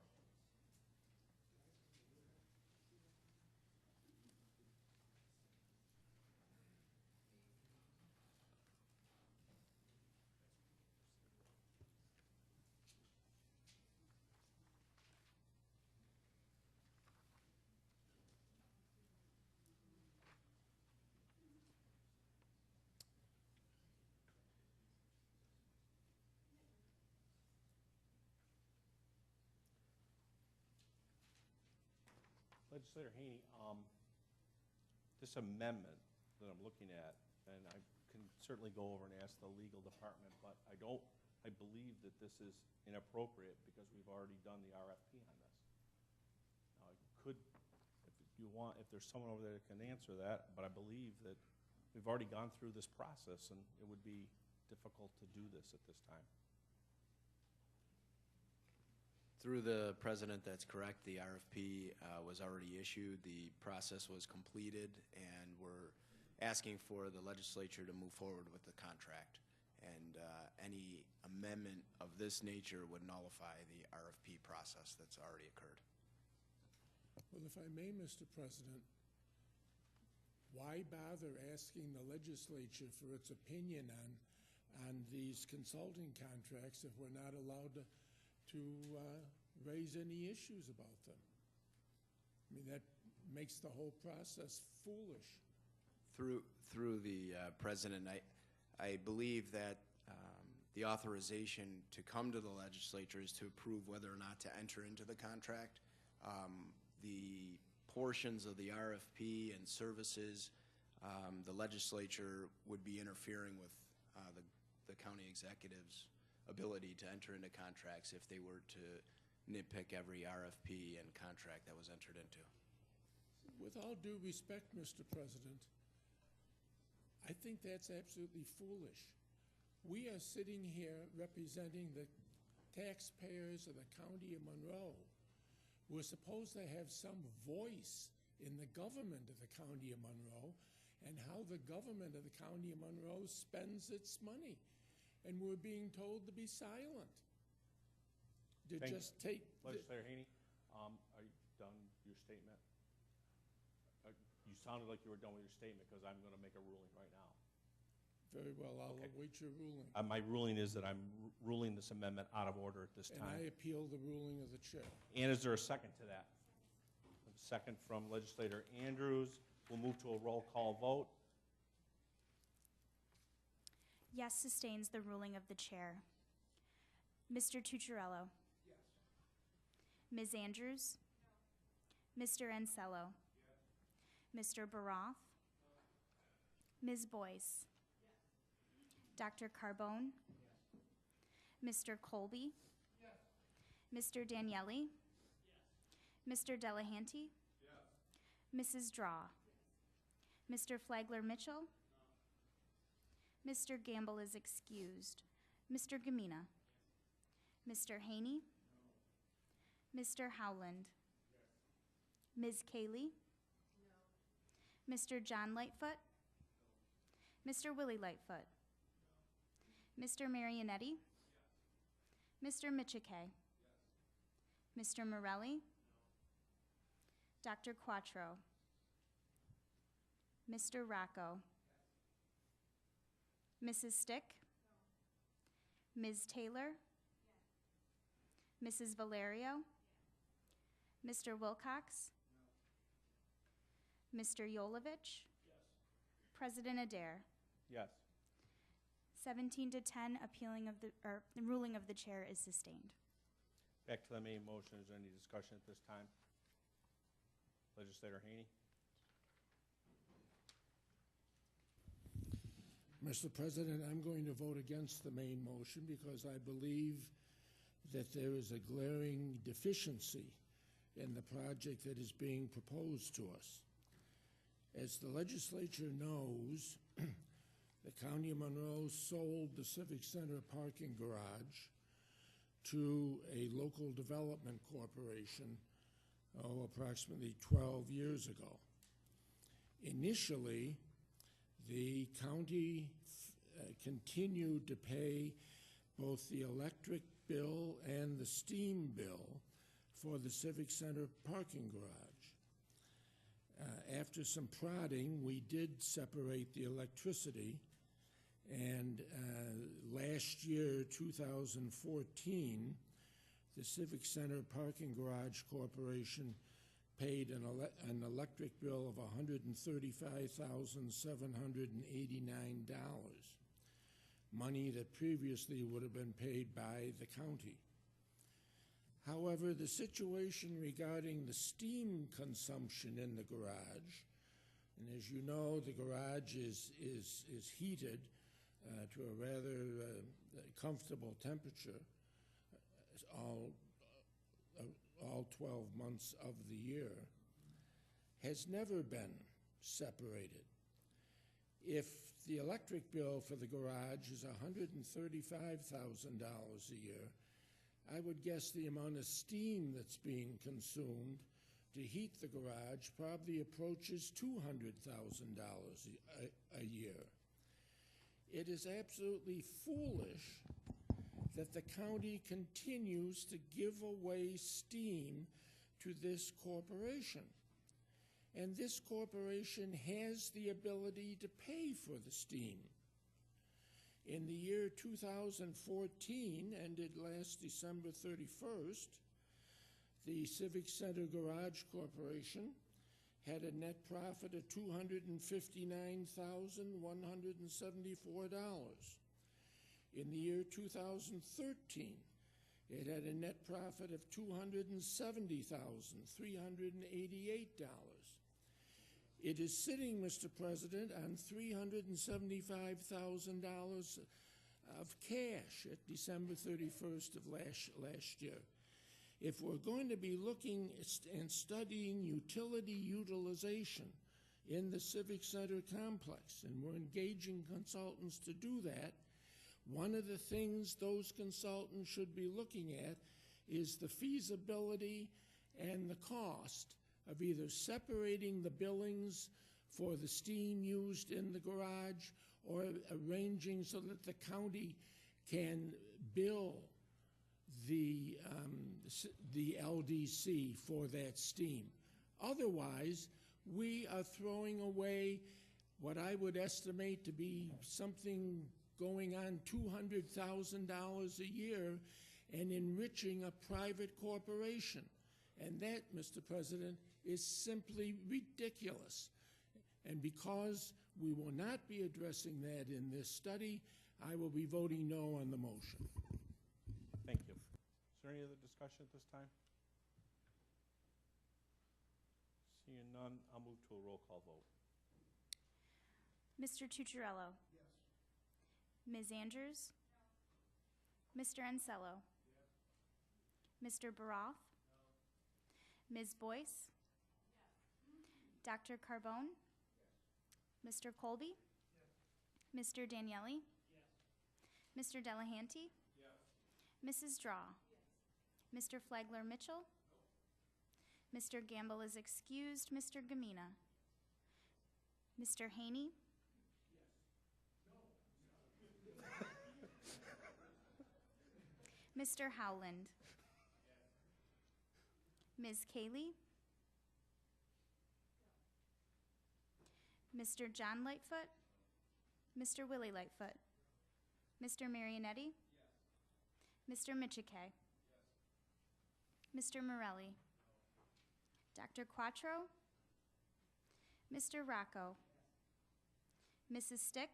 Legislator Haney, this amendment that I'm looking at, and I can certainly go over and ask the legal department, but I believe that this is inappropriate because we've already done the RFP on this. Now, I could, if you want, if there's someone over there that can answer that, but I believe that we've already gone through this process and it would be difficult to do this at this time. Through the president, that's correct. The RFP was already issued. The process was completed, and we're asking for the legislature to move forward with the contract. And any amendment of this nature would nullify the RFP process that's already occurred. Well, if I may, Mr. President, why bother asking the legislature for its opinion on these consulting contracts if we're not allowed to raise any issues about them? I mean, that makes the whole process foolish. Through the president, I believe that the authorization to come to the legislature is to approve whether or not to enter into the contract. The portions of the RFP and services, the legislature would be interfering with the county executive's ability to enter into contracts if they were to nitpick every RFP and contract that was entered into. With all due respect, Mr. President, I think that's absolutely foolish. We are sitting here representing the taxpayers of the county of Monroe. We're supposed to have some voice in the government of the county of Monroe and how the government of the county of Monroe spends its money. And we're being told to be silent. To just take... Legislator Haney, are you done your statement? You sounded like you were done with your statement because I'm going to make a ruling right now. Very well, I'll await your ruling. My ruling is that I'm ruling this amendment out of order at this time. And I appeal the ruling of the chair. And is there a second to that? A second from legislator Andrews. We'll move to a roll call vote. Yes sustains the ruling of the chair. Mr. Tucciarello. Yes. Ms. Andrews. No. Mr. Ansello. Yes. Mr. Baroff. No. Ms. Boyce. Yes. Dr. Carbone. Yes. Mr. Colby. Yes. Mr. Daniele. Yes. Mr. Delahanty. Yes. Mrs. Draw. Yes. Mr. Flagler Mitchell. Mr. Gamble is excused. Mr. Gamina. Yes. Mr. Haney. No. Mr. Howland. Yes. Ms. Kaylee. No. Mr. John Lightfoot. No. Mr. Willie Lightfoot. No. Mr. Marionetti. Yes. Mr. Michike. Yes. Mr. Morelli. No. Dr. Quattro. Mr. Rocco. Mrs. Stick? No. Ms. Taylor? Yes. Mrs. Valerio? Yes. Mr. Wilcox? No. Mr. Yolovich? Yes. President Adair? Yes. 17 to 10, the ruling of the chair is sustained. Back to the main motion. Is there any discussion at this time? Legislator Haney. Mr. President, I'm going to vote against the main motion because I believe that there is a glaring deficiency in the project that is being proposed to us. As the legislature knows, the County of Monroe sold the Civic Center parking garage to a local development corporation approximately 12 years ago. Initially, the county continued to pay both the electric bill and the steam bill for the Civic Center parking garage. After some prodding, we did separate the electricity, and last year, 2014, the Civic Center Parking Garage Corporation paid an electric bill of $135,789, money that previously would have been paid by the county. However, the situation regarding the steam consumption in the garage, and as you know, the garage is heated to a rather comfortable temperature all 12 months of the year, has never been separated. If the electric bill for the garage is $135,000 a year, I would guess the amount of steam that's being consumed to heat the garage probably approaches $200,000 a year. It is absolutely foolish that the county continues to give away steam to this corporation. And this corporation has the ability to pay for the steam. In the year 2014, ended last December 31st, the Civic Center Garage Corporation had a net profit of $259,174. In the year 2013, it had a net profit of $270,388. It is sitting, Mr. President, on $375,000 of cash at December 31st of last year. If we're going to be looking and studying utility utilization in the Civic Center complex, and we're engaging consultants to do that, one of the things those consultants should be looking at is the feasibility and the cost of either separating the billings for the steam used in the garage or arranging so that the county can bill the LDC for that steam. Otherwise, we are throwing away what I would estimate to be something going on $200,000 a year and enriching a private corporation. And that, Mr. President, is simply ridiculous. And because we will not be addressing that in this study, I will be voting no on the motion. Thank you. Is there any other discussion at this time? Seeing none, I'll move to a roll call vote. Mr. Tucciarello? Yes. Ms. Andrews? No. Mr. Ansello? Yes. Mr. Baroff? No. Ms. Boyce? Yes. Dr. Carbone? Yes. Mr. Colby? Yes. Mr. Daniele? Yes. Mr. Delahanty? Yes. Mrs. Draw? Yes. Mr. Flagler Mitchell? No. Mr. Gamble is excused. Mr. Gamina? Mr. Haney? Mr. Howland? Ms. Cayley? Mr. John Lightfoot? Mr. Willie Lightfoot? Mr. Marionetti? Mr. Michike? Mr. Morelli? Dr. Quattro? Mr. Rocco? Mrs. Stick?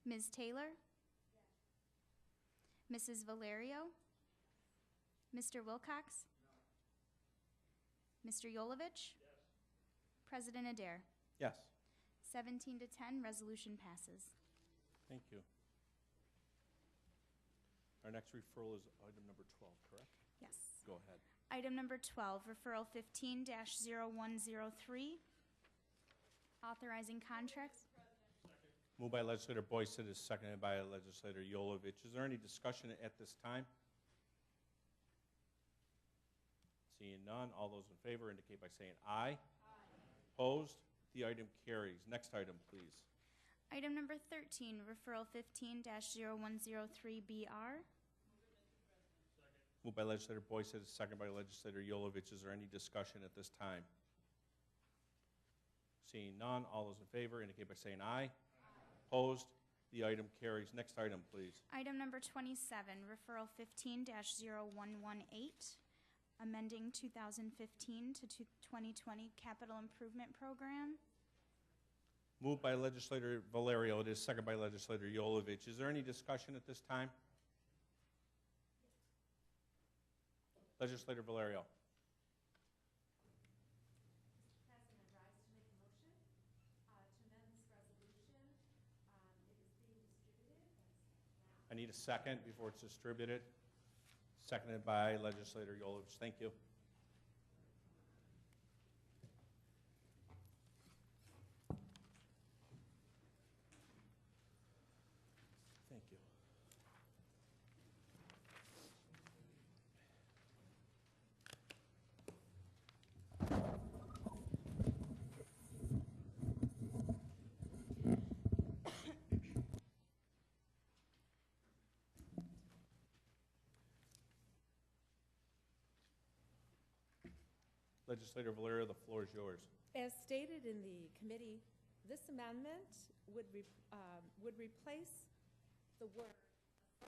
Ms. Taylor? Mrs. Valerio? Mr. Wilcox? Mr. Yolovich? President Adair? Yes. 17 to 10, resolution passes. Thank you. Our next referral is item number 12, correct? Yes. Go ahead. Item number 12, referral 15-0103, authorizing contracts. Moved by legislator Boyce, is seconded by legislator Yolovich. Is there any discussion at this time? Seeing none, all those in favor indicate by saying aye. Opposed? The item carries. Next item, please. Item number 13, referral 15-0103BR. Moved by legislator Boyce, is seconded by legislator Yolovich. Is there any discussion at this time? Seeing none, all those in favor indicate by saying aye. Opposed? The item carries. Next item, please. Item number 27, referral 15-0118, amending 2015 to 2020 capital improvement program. Moved by legislator Valerio. It is seconded by legislator Yolovich. Is there any discussion at this time? Legislator Valerio. I need a second before it's distributed. Seconded by legislator Yolovich. Thank you. Thank you. Legislator Valerio, the floor is yours. As stated in the committee, this amendment would replace the word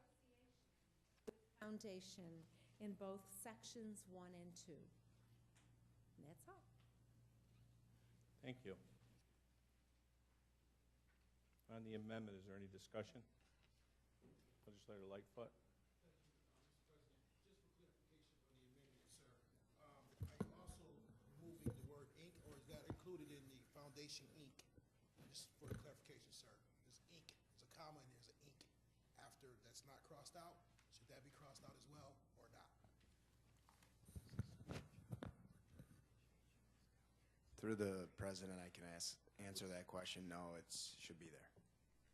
association with foundation in both sections 1 and 2. And that's all. Thank you. On the amendment, is there any discussion? Legislator Lightfoot. Foundation Inc. Just for clarification, sir. There's ink. There's a comma and there's an ink after that's not crossed out. Should that be crossed out as well or not? Through the president, I can answer that question. No, it should be there.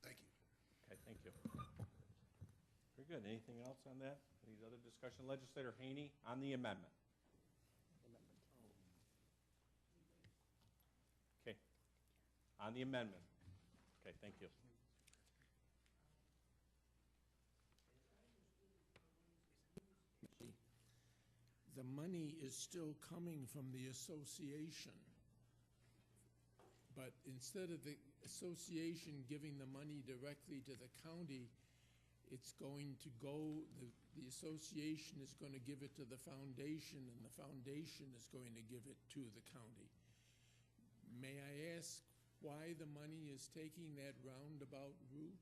Thank you. Okay, thank you. Very good. Anything else on that? Any other discussion? Legislator Haney on the amendment. Okay. On the amendment. Okay, thank you. The money is still coming from the association. But instead of the association giving the money directly to the county, it's going to go, the association is going to give it to the foundation, and the foundation is going to give it to the county. May I ask why the money is taking that roundabout route?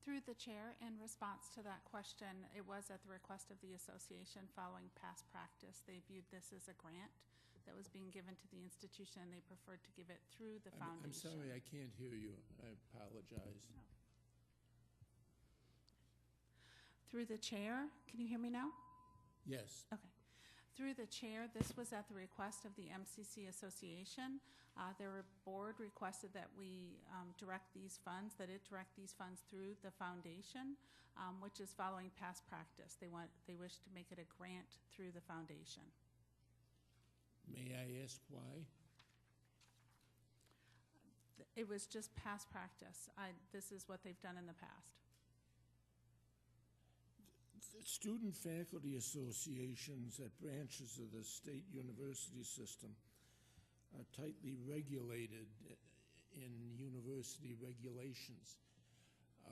Through the chair, in response to that question, it was at the request of the association following past practice. They viewed this as a grant that was being given to the institution, and they preferred to give it through the foundation. I'm sorry, I can't hear you. I apologize. No. Through the chair, can you hear me now? Yes. Okay. Through the chair, this was at the request of the MCC Association. Their board requested that we direct these funds, that it direct these funds through the foundation, which is following past practice. They wish to make it a grant through the foundation. May I ask why? It was just past practice. This is what they've done in the past. Student faculty associations at branches of the state university system are tightly regulated in university regulations.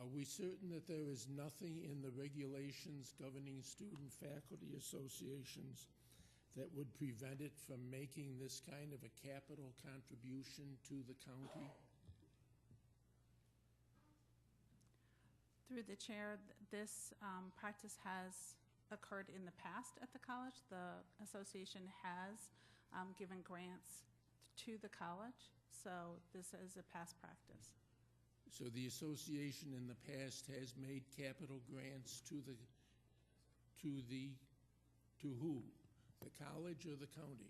Are we certain that there is nothing in the regulations governing student faculty associations that would prevent it from making this kind of a capital contribution to the county? Through the chair, this practice has occurred in the past at the college. The association has given grants to the college, so this is a past practice. So the association in the past has made capital grants to who? The college or the county?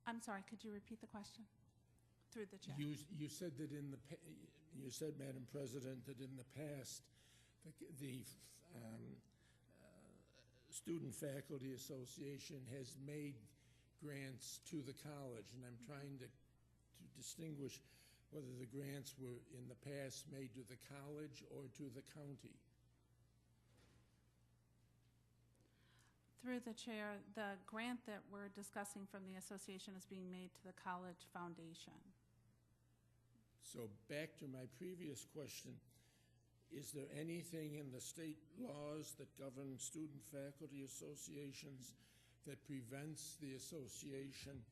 I'm sorry, could you repeat the question? Through the chair. You said that you said, Madam President, that in the past, the Student Faculty Association has made grants to the college, and I'm trying to distinguish whether the grants were in the past made to the college or to the county. Through the chair, the grant that we're discussing from the association is being made to the college foundation. So back to my previous question, is there anything in the state laws that govern student faculty associations that prevents the association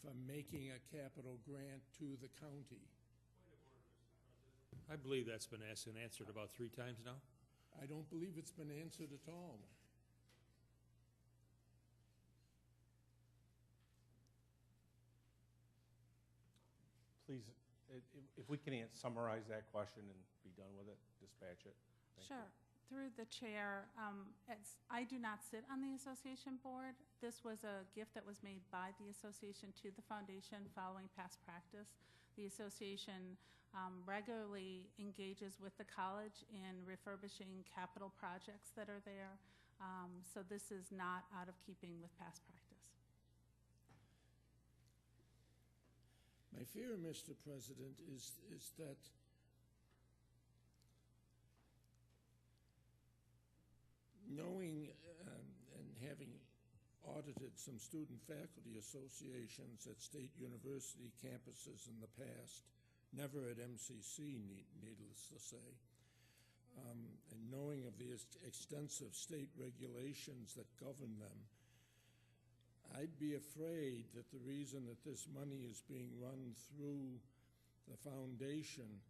from making a capital grant to the county? I believe that's been asked and answered about 3 times now. I don't believe it's been answered at all. Please, if we can summarize that question and be done with it, dispatch it. Thank Sure. you. Through the chair, I do not sit on the association board. This was a gift that was made by the association to the foundation following past practice. The association regularly engages with the college in refurbishing capital projects that are there. So this is not out of keeping with past practice. My fear, Mr. President, is that knowing and having audited some student faculty associations at state university campuses in the past, never at MCC, needless to say, and knowing of the extensive state regulations that govern them, I'd be afraid that the reason that this money is being run through the foundation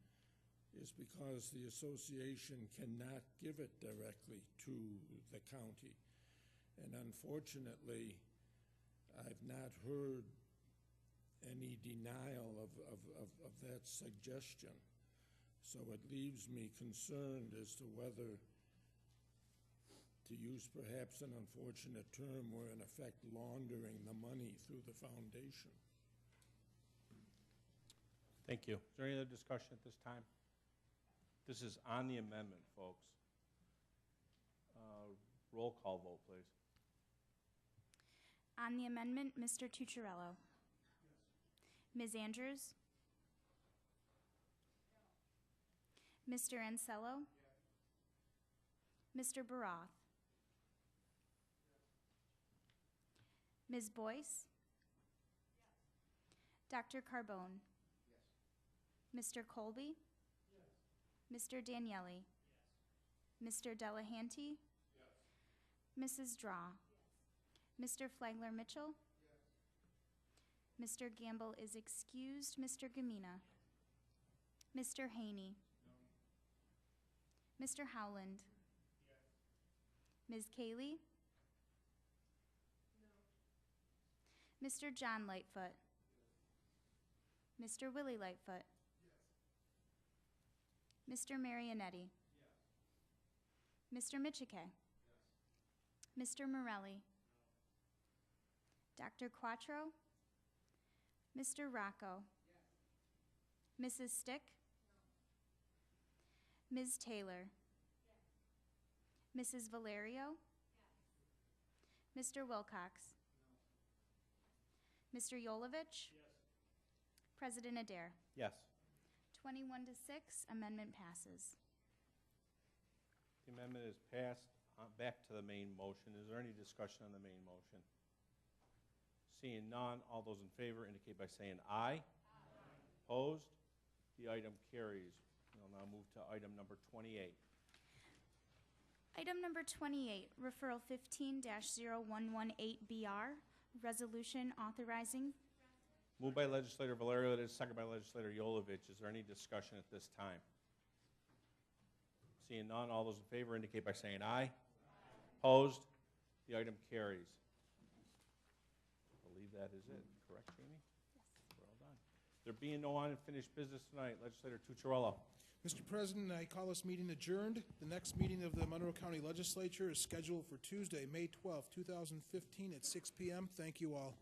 is because the association cannot give it directly to the county. And unfortunately, I've not heard any denial of that suggestion. So it leaves me concerned as to whether, to use perhaps an unfortunate term, we're in effect laundering the money through the foundation. Thank you. Is there any other discussion at this time? This is on the amendment, folks. Roll call vote, please. On the amendment, Mr. Tucciarello. Ms. Andrews? Mr. Ansello? Mr. Baroth? Ms. Boyce? Dr. Carbone? Mr. Colby? Mr. Daniele? Mr. Delahanty? Mrs. Draw? Mr. Flagler Mitchell? Mr. Gamble is excused. Mr. Gamina? Mr. Haney? Mr. Howland? Ms. Cayley? Mr. John Lightfoot? Mr. Willie Lightfoot. Mr. Marionetti. Mr. Michike. Mr. Morelli. Dr. Quattro. Mr. Rocco. Mrs. Stick. Ms. Taylor. Mrs. Valerio. Mr. Wilcox. Mr. Yolovich. President Adair. Yes. 21 to 6, amendment passes. The amendment is passed. Back to the main motion. Is there any discussion on the main motion? Seeing none, all those in favor indicate by saying aye. Opposed? The item carries. We'll now move to item number 28. Item number 28, referral 15-0118BR, resolution authorizing. Moved by Legislator Valerio, it is second by Legislator Yolovich. Is there any discussion at this time? Seeing none, all those in favor indicate by saying aye. Opposed? The item carries. I believe that is it. Correct, Jamie? Yes. Well done. There being no unfinished business tonight, Legislator Tucciarello. Mr. President, I call this meeting adjourned. The next meeting of the Monroe County Legislature is scheduled for Tuesday, May 12, 2015 at 6 p.m. Thank you all.